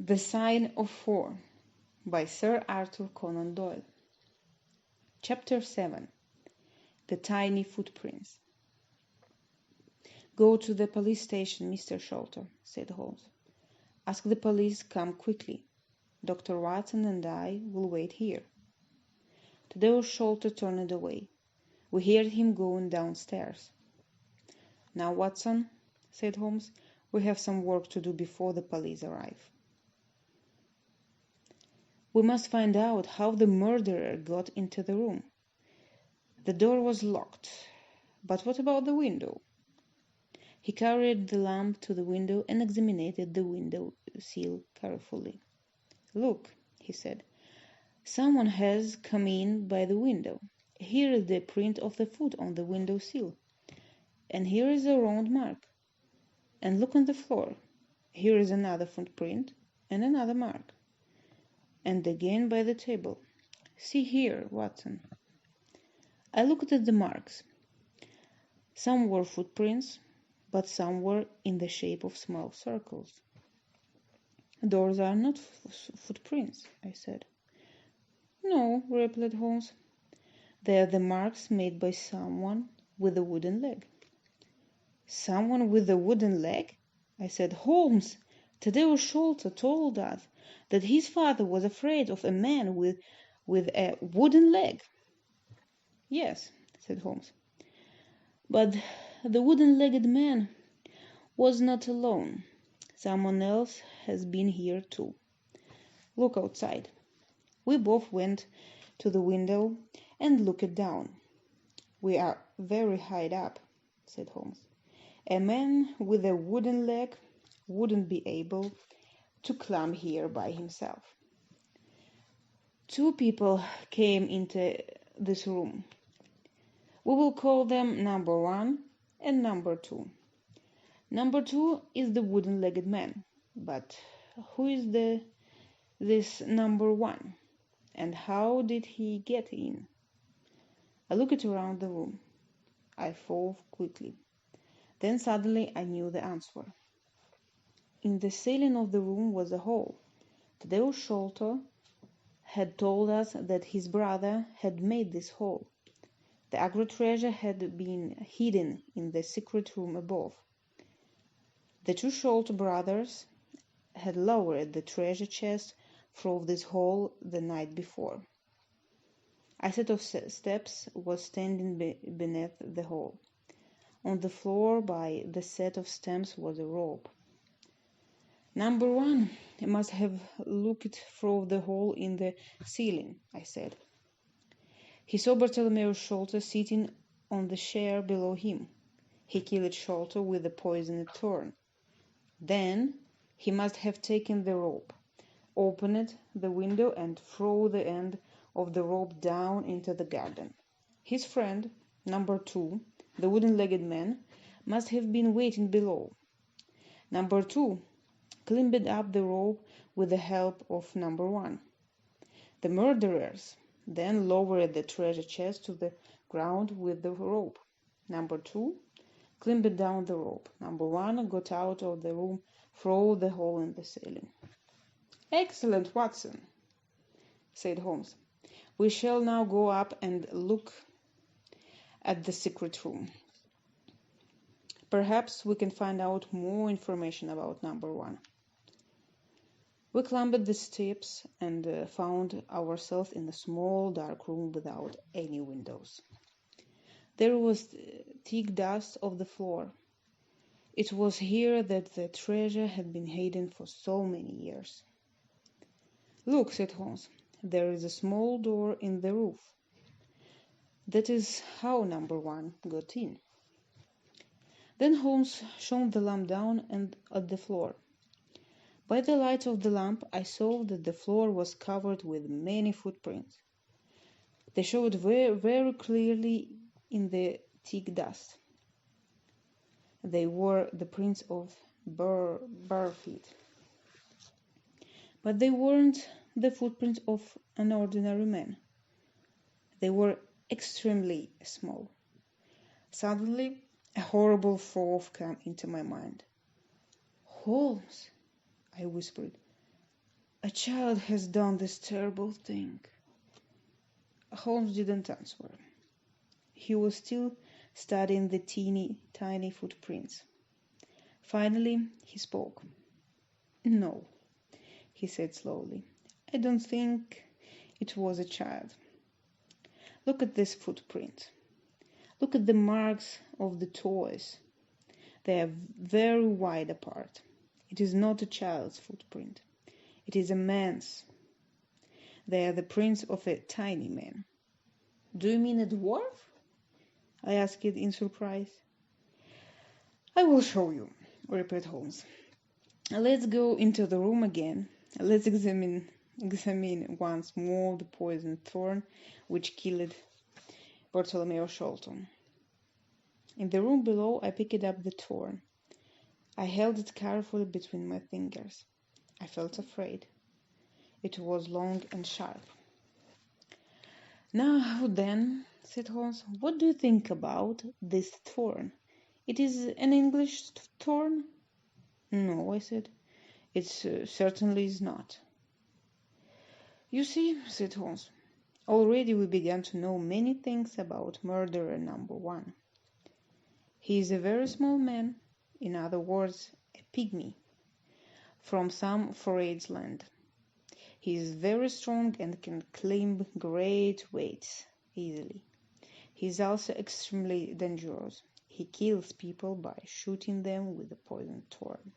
The Sign of Four by Sir Arthur Conan Doyle. Chapter 7. The Tiny Footprints. "Go to the police station, Mr. Sholto," said Holmes. "Ask the police come quickly. Dr. Watson and I will wait here." Tadeusz Sholto turned away. We heard him going downstairs. "Now, Watson," said Holmes, "we have some work to do before the police arrive. We must find out how the murderer got into the room. The door was locked, but what about the window?" He carried the lamp to the window and examined the window sill carefully. "Look," he said, "someone has come in by the window. Here is the print of the foot on the window sill, and here is a round mark. And look on the floor. Here is another footprint and another mark. And again by the table. See here, Watson." I looked at the marks. Some were footprints, but some were in the shape of small circles. "Those are not footprints," I said. "No," replied Holmes. "They are the marks made by someone with a wooden leg." "Someone with a wooden leg?" I said. "Holmes, Tadeusz Sholto told us that his father was afraid of a man with a wooden leg." "Yes," said Holmes, "but the wooden-legged man was not alone. Someone else has been here too. Look outside." We both went to the window and looked down. "We are very high up," said Holmes. "A man with a wooden leg wouldn't be able to climb here by himself. Two people came into this room. We will call them number 1 and number 2. Number 2 is the wooden-legged man, but who is this number 1, and how did he get in?" I looked around the room. I thought quickly. Then suddenly I knew the answer. In the ceiling of the room was a hole. Tadeusz Sholto had told us that his brother had made this hole. The Agro treasure had been hidden in the secret room above. The two Sholto brothers had lowered the treasure chest through this hole the night before. A set of steps was standing beneath the hole. On the floor by the set of steps was a rope. "Number 1 must have looked through the hole in the ceiling," I said. "He saw Bartholomew Sholto sitting on the chair below him. He killed Sholto with a poisoned thorn. Then he must have taken the rope, opened the window and threw the end of the rope down into the garden. His friend, number 2, the wooden-legged man, must have been waiting below. Number 2 climbed up the rope with the help of number 1. The murderers then lowered the treasure chest to the ground with the rope. Number 2 climbed down the rope. Number 1 got out of the room through the hole in the ceiling." "Excellent, Watson," said Holmes. "We shall now go up and look at the secret room. Perhaps we can find out more information about number 1. We climbed the steps and found ourselves in a small, dark room without any windows. There was thick dust on the floor. It was here that the treasure had been hidden for so many years. "Look," said Holmes, "there is a small door in the roof. That is how number 1 got in." Then Holmes shone the lamp down and at the floor. By the light of the lamp I saw that the floor was covered with many footprints. They showed very clearly in the thick dust. They were the prints of bare feet. But they weren't the footprints of an ordinary man. They were extremely small. Suddenly, a horrible thought came into my mind. "Holmes," I whispered, A child has done this terrible thing. Holmes didn't answer. He was still studying the teeny tiny footprints. Finally, he spoke. No, he said slowly. I don't think it was a child. Look at this footprint. Look at the marks of the toes. They are very wide apart. It is not a child's footprint. It is a man's. They are the prints of a tiny man. Do you mean a dwarf? I asked in surprise. I will show you, replied Holmes. Let's go into the room again. Let's examine once more the poisoned thorn which killed Bartholomew Sholto. In the room below, I picked up the thorn. I held it carefully between my fingers. I felt afraid. It was long and sharp. Now then, said Holmes, what do you think about this thorn? It is an English thorn? No, I said. It certainly is not. You see, said Holmes, already we began to know many things about murderer number 1. He is a very small man, in other words, a pygmy, from some forage land. He is very strong and can climb great weights easily. He is also extremely dangerous. He kills people by shooting them with a poisoned thorn.